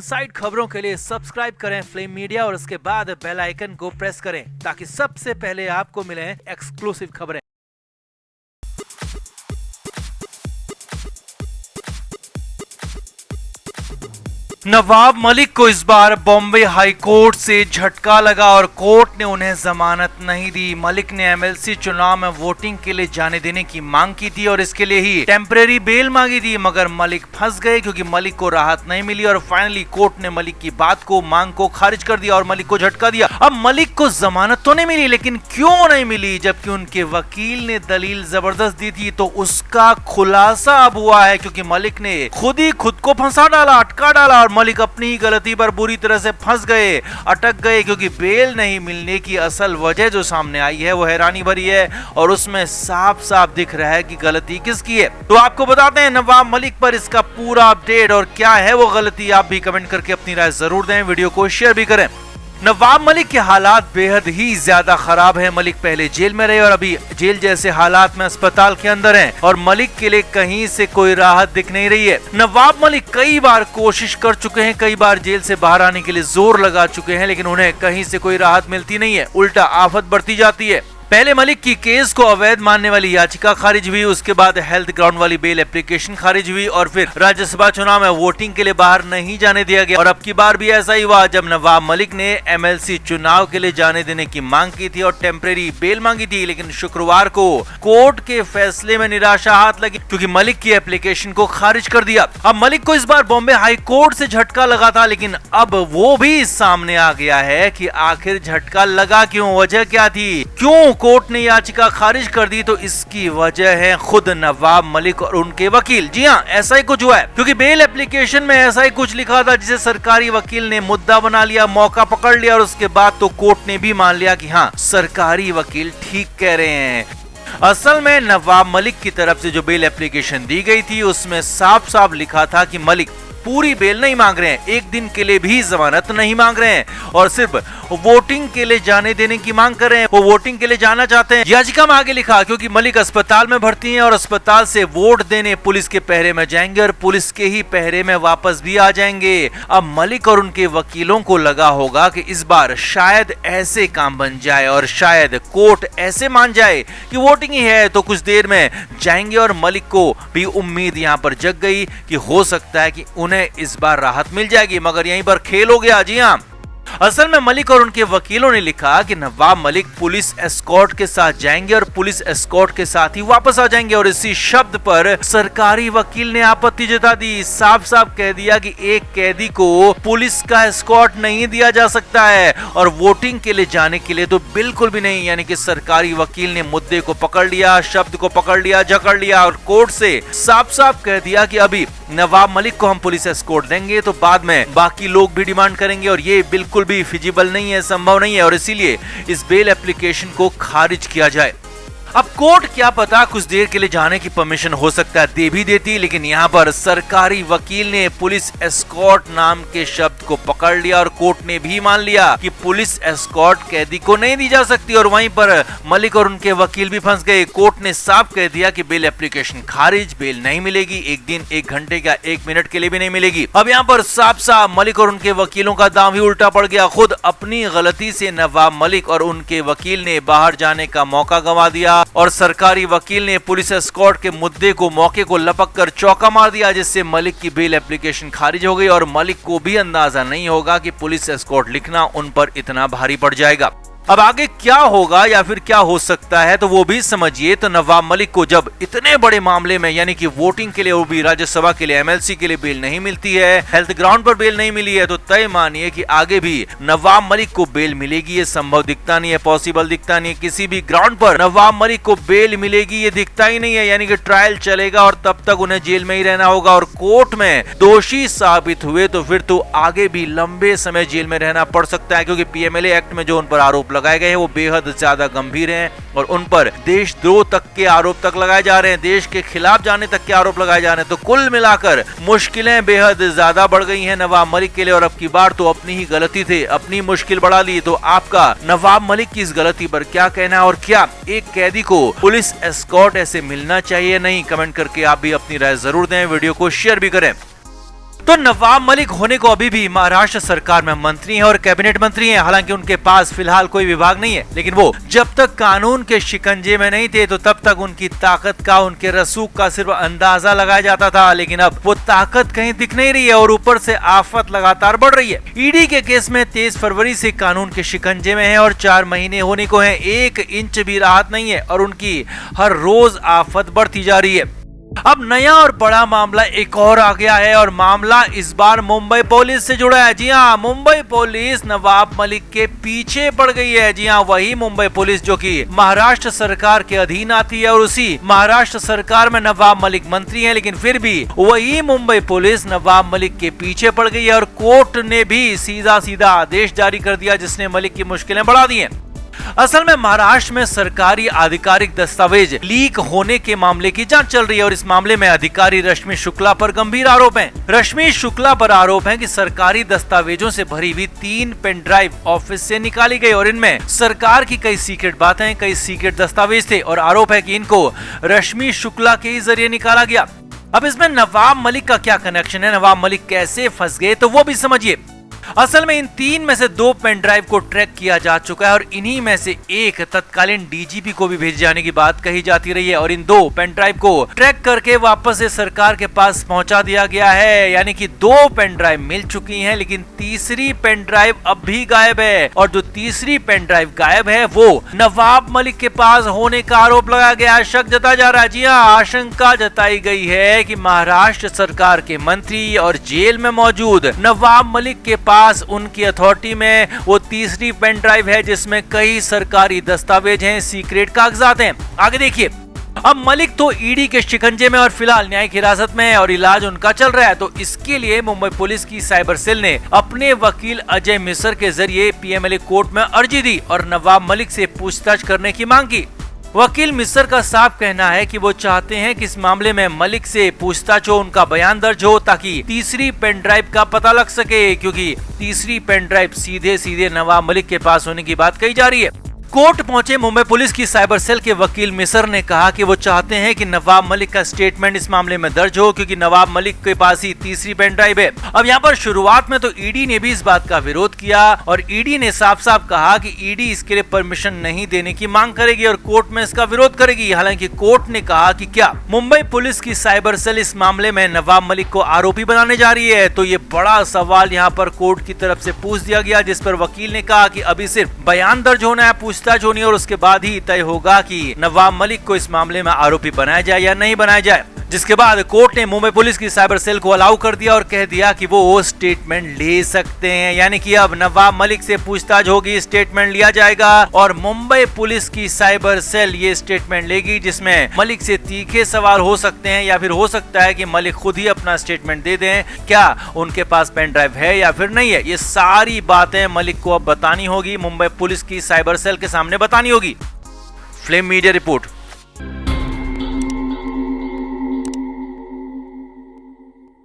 Side खबरों के लिए सब्सक्राइब करें फ्लेम मीडिया और उसके बाद बेल आइकन को प्रेस करें ताकि सबसे पहले आपको मिले एक्सक्लूसिव खबरें। नवाब मलिक को इस बार बॉम्बे हाई कोर्ट से झटका लगा और कोर्ट ने उन्हें जमानत नहीं दी। मलिक ने एमएलसी चुनाव में वोटिंग के लिए जाने देने की मांग की थी और इसके लिए ही टेम्परेरी बेल मांगी थी, मगर मलिक फंस गए क्योंकि मलिक को राहत नहीं मिली और फाइनली कोर्ट ने मलिक की बात को, मांग को खारिज कर दिया और मलिक को झटका दिया। अब मलिक को जमानत तो नहीं मिली, लेकिन क्यों नहीं मिली जबकि उनके वकील ने दलील जबरदस्त दी थी, तो उसका खुलासा अब हुआ है क्योंकि मलिक ने खुद ही खुद को फंसा डाला, अटका डाला और मलिक अपनी ही गलती पर बुरी तरह से फंस गए, अटक गए क्योंकि बेल नहीं मिलने की असल वजह जो सामने आई है वो हैरानी भरी है और उसमें साफ साफ दिख रहा है कि गलती किसकी है। तो आपको बताते हैं नवाब मलिक पर इसका पूरा अपडेट और क्या है वो गलती। आप भी कमेंट करके अपनी राय जरूर दें, वीडियो को शेयर भी करें। नवाब मलिक के हालात बेहद ही ज्यादा खराब है। मलिक पहले जेल में रहे और अभी जेल जैसे हालात में अस्पताल के अंदर हैं और मलिक के लिए कहीं से कोई राहत दिख नहीं रही है। नवाब मलिक कई बार कोशिश कर चुके हैं, कई बार जेल से बाहर आने के लिए जोर लगा चुके हैं, लेकिन उन्हें कहीं से कोई राहत मिलती नहीं है, उल्टा आफत बढ़ती जाती है। पहले मलिक की केस को अवैध मानने वाली याचिका खारिज हुई, उसके बाद हेल्थ ग्राउंड वाली बेल एप्लीकेशन खारिज हुई और फिर राज्यसभा चुनाव में वोटिंग के लिए बाहर नहीं जाने दिया गया। और अब की बार भी ऐसा ही हुआ जब नवाब मलिक ने एमएलसी चुनाव के लिए जाने देने की मांग की थी और टेम्परेरी बेल मांगी थी, लेकिन शुक्रवार को कोर्ट के फैसले में निराशा हाथ लगी क्योंकि मलिक की एप्लीकेशन को खारिज कर दिया। अब मलिक को इस बार बॉम्बे हाई कोर्ट से झटका लगा था, लेकिन अब वो भी सामने आ गया है कि आखिर झटका लगा क्यों, वजह क्या थी, क्यों कोर्ट ने याचिका खारिज कर दी। तो इसकी वजह है खुद नवाब मलिक और उनके वकील। जी हाँ, ऐसा ही कुछ हुआ है क्योंकि बेल एप्लीकेशन में ऐसा ही कुछ लिखा था जिसे सरकारी वकील ने मुद्दा बना लिया, मौका पकड़ लिया और उसके बाद तो कोर्ट ने भी मान लिया कि हाँ, सरकारी वकील ठीक कह रहे हैं। असल में नवाब मलिक की तरफ से जो बेल एप्लीकेशन दी गई थी उसमें साफ साफ लिखा था कि मलिक पूरी बेल नहीं मांग रहे हैं, एक दिन के लिए भी जमानत नहीं मांग रहे हैं और सिर्फ वोटिंग के लिए जाने देने की मांग कर रहे हैं। वो वोटिंग के लिए जाना चाहते हैं। याचिका में आगे लिखा क्योंकि मलिक अस्पताल में भर्ती हैं और अस्पताल से वोट देने पुलिस के पहरे में जाएंगे और पुलिस के ही पहरे में वापस भी आ जाएंगे। अब मलिक और उनके वकीलों को लगा होगा कि इस बार शायद ऐसे काम बन जाए और शायद कोर्ट ऐसे मान जाए कि वोटिंग ही है तो कुछ देर में जाएंगे और मलिक को भी उम्मीद यहाँ पर जग गई कि हो सकता है कि उन्हें इस बार राहत मिल जाएगी, मगर यहीं पर खेल हो गया। जी हाँ, असल में मलिक और उनके वकीलों ने लिखा कि नवाब मलिक पुलिस एस्कॉर्ट के साथ जाएंगे और पुलिस एस्कॉर्ट के साथ ही वापस आ जाएंगे और इसी शब्द पर सरकारी वकील ने आपत्ति जता दी। साफ साफ कह दिया कि एक कैदी को पुलिस का एस्कॉर्ट नहीं दिया जा सकता है और वोटिंग के लिए जाने के लिए तो बिल्कुल भी नहीं। यानी कि सरकारी वकील ने मुद्दे को पकड़ लिया, शब्द को पकड़ लिया, जकड़ लिया और कोर्ट से साफ साफ कह दिया कि अभी नवाब मलिक को हम पुलिस एस्कॉर्ट देंगे तो बाद में बाकी लोग भी डिमांड करेंगे और ये बिल्कुल भी फिजिबल नहीं है, संभव नहीं है और इसीलिए इस बेल एप्लीकेशन को खारिज किया जाए। अब कोर्ट क्या पता कुछ देर के लिए जाने की परमिशन हो सकता है दे भी देती, लेकिन यहाँ पर सरकारी वकील ने पुलिस एस्कॉर्ट नाम के शब्द को पकड़ लिया और कोर्ट ने भी मान लिया कि पुलिस एस्कॉर्ट कैदी को नहीं दी जा सकती और वहीं पर मलिक और उनके वकील भी फंस गए। कोर्ट ने साफ कह दिया कि बेल एप्लीकेशन खारिज, बेल नहीं मिलेगी, एक दिन, एक घंटे का, एक मिनट के लिए भी नहीं मिलेगी। अब यहाँ पर साफ साफ मलिक और उनके वकीलों का दांव ही उल्टा पड़ गया। खुद अपनी गलती से नवाब मलिक और उनके वकील ने बाहर जाने का मौका गंवा दिया और सरकारी वकील ने पुलिस एस्कॉर्ट के मुद्दे को, मौके को लपक कर चौका मार दिया, जिससे मलिक की बेल एप्लीकेशन खारिज हो गई और मलिक को भी अंदाजा नहीं होगा कि पुलिस एस्कॉर्ट लिखना उन पर इतना भारी पड़ जाएगा। अब आगे क्या होगा या फिर क्या हो सकता है तो वो भी समझिए। तो नवाब मलिक को जब इतने बड़े मामले में यानी कि वोटिंग के लिए, वो भी राज्यसभा के लिए, एमएलसी के लिए बेल नहीं मिलती है, हेल्थ ग्राउंड पर बेल नहीं मिली है, तो तय मानिए कि आगे भी नवाब मलिक को बेल मिलेगी ये संभव दिखता नहीं है, पॉसिबल दिखता नहीं है। किसी भी ग्राउंड पर नवाब मलिक को बेल मिलेगी ये दिखता ही नहीं है। यानी कि ट्रायल चलेगा और तब तक उन्हें जेल में ही रहना होगा और कोर्ट में दोषी साबित हुए तो फिर तो आगे भी लंबे समय जेल में रहना पड़ सकता है क्योंकि पीएमएलए एक्ट में जो उन पर आरोप लगाए गए हैं वो बेहद ज्यादा गंभीर हैं और उन पर देशद्रोह तक के आरोप तक लगाए जा रहे हैं, देश के खिलाफ जाने तक के आरोप लगाए जा रहे हैं। तो कुल मिलाकर मुश्किलें बेहद ज्यादा बढ़ गई हैं नवाब मलिक के लिए और अब की बार तो अपनी ही गलती थे, अपनी मुश्किल बढ़ा ली। तो आपका नवाब मलिक की इस गलती पर क्या कहना है और क्या एक कैदी को पुलिस एस्कॉर्ट ऐसे मिलना चाहिए नहीं? कमेंट करके आप भी अपनी राय जरूर दें, वीडियो को शेयर भी करें। तो नवाब मलिक होने को अभी भी महाराष्ट्र सरकार में मंत्री हैं और कैबिनेट मंत्री हैं। हालांकि उनके पास फिलहाल कोई विभाग नहीं है, लेकिन वो जब तक कानून के शिकंजे में नहीं थे तो तब तक उनकी ताकत का, उनके रसूख का सिर्फ अंदाजा लगाया जाता था। लेकिन अब वो ताकत कहीं दिख नहीं रही है और ऊपर से आफत लगातार बढ़ रही है। ईडी के केस में 23 फरवरी से कानून के शिकंजे में है और 4 महीने होने को है। 1 इंच भी राहत नहीं है और उनकी हर रोज आफत बढ़ती जा रही है। अब नया और बड़ा मामला एक और आ गया है और मामला इस बार मुंबई पुलिस से जुड़ा है। जी हाँ, मुंबई पुलिस नवाब मलिक के पीछे पड़ गई है। जी हाँ, वही मुंबई पुलिस जो कि महाराष्ट्र सरकार के अधीन आती है और उसी महाराष्ट्र सरकार में नवाब मलिक मंत्री हैं, लेकिन फिर भी वही मुंबई पुलिस नवाब मलिक के पीछे पड़ गई है और कोर्ट ने भी सीधा सीधा आदेश जारी कर दिया जिसने मलिक की मुश्किलें बढ़ा दी हैं। असल में महाराष्ट्र में सरकारी आधिकारिक दस्तावेज लीक होने के मामले की जांच चल रही है और इस मामले में अधिकारी रश्मि शुक्ला पर गंभीर आरोप हैं। रश्मि शुक्ला पर आरोप है कि सरकारी दस्तावेजों से भरी हुई 3 पेन ड्राइव ऑफिस से निकाली गई और इनमें सरकार की कई सीक्रेट बातें, कई सीक्रेट दस्तावेज थे और आरोप है कि इनको रश्मि शुक्ला के ही जरिए निकाला गया। अब इसमें नवाब मलिक का क्या कनेक्शन है, नवाब मलिक कैसे फंस गए, तो वो भी समझिए। असल में इन 3 में से 2 पेन ड्राइव को ट्रैक किया जा चुका है और इन्हीं में से एक तत्कालीन डीजीपी को भी भेजे जाने की बात कही जाती रही है और इन 2 पेन ड्राइव को ट्रैक करके वापस से सरकार के पास पहुंचा दिया गया है। यानी कि 2 पेन ड्राइव मिल चुकी हैं, लेकिन तीसरी पेन ड्राइव अब भी गायब है और जो तीसरी पेन ड्राइव गायब है वो नवाब मलिक के पास होने का आरोप लगाया गया है, शक जताया जा रहा है। जी हाँ, आशंका जताई गई है कि महाराष्ट्र सरकार के मंत्री और जेल में मौजूद नवाब मलिक के पास उनकी अथॉरिटी में वो तीसरी पेन ड्राइव है जिसमें कई सरकारी दस्तावेज हैं, सीक्रेट कागजात हैं। आगे देखिए, अब मलिक तो ईडी के शिकंजे में और फिलहाल न्यायिक हिरासत में है और इलाज उनका चल रहा है। तो इसके लिए मुंबई पुलिस की साइबर सेल ने अपने वकील अजय मिसर के जरिए पीएमएलए कोर्ट में अर्जी दी और नवाब मलिक से पूछताछ करने की मांग की। वकील मिसर का साफ कहना है कि वो चाहते हैं कि इस मामले में मलिक से पूछताछ हो, उनका बयान दर्ज हो ताकि तीसरी पेन ड्राइव का पता लग सके, क्योंकि तीसरी पेन ड्राइव सीधे सीधे नवाब मलिक के पास होने की बात कही जा रही है। कोर्ट पहुंचे मुंबई पुलिस की साइबर सेल के वकील मिसर ने कहा कि वो चाहते हैं कि नवाब मलिक का स्टेटमेंट इस मामले में दर्ज हो, क्योंकि नवाब मलिक के पास ही तीसरी पेन ड्राइव है। अब यहाँ पर शुरुआत में तो ईडी ने भी इस बात का विरोध किया और ईडी ने साफ साफ कहा कि ईडी इसके लिए परमिशन नहीं देने की मांग करेगी और कोर्ट में इसका विरोध करेगी। हालांकि कोर्ट ने कहा कि क्या मुंबई पुलिस की साइबर सेल इस मामले में नवाब मलिक को आरोपी बनाने जा रही है, तो ये बड़ा सवाल यहाँ पर कोर्ट की तरफ से पूछ दिया गया, जिस पर वकील ने कहा कि अभी सिर्फ बयान दर्ज होना है, पूछताछ होनी है और उसके बाद ही तय होगा कि नवाब मलिक को इस मामले में आरोपी बनाया जाए या नहीं बनाया जाए। जिसके बाद कोर्ट ने मुंबई पुलिस की साइबर सेल को अलाउ कर दिया और कह दिया कि वो स्टेटमेंट ले सकते हैं। यानी कि अब नवाब मलिक से पूछताछ होगी, स्टेटमेंट लिया जाएगा और मुंबई पुलिस की साइबर सेल ये स्टेटमेंट लेगी जिसमें मलिक से तीखे सवाल हो सकते हैं या फिर हो सकता है कि मलिक खुद ही अपना स्टेटमेंट दे दें, क्या उनके पास पेन ड्राइव है या फिर नहीं है। ये सारी बातें मलिक को अब बतानी होगी, मुंबई पुलिस की साइबर सेल के सामने बतानी होगी। Flame media report.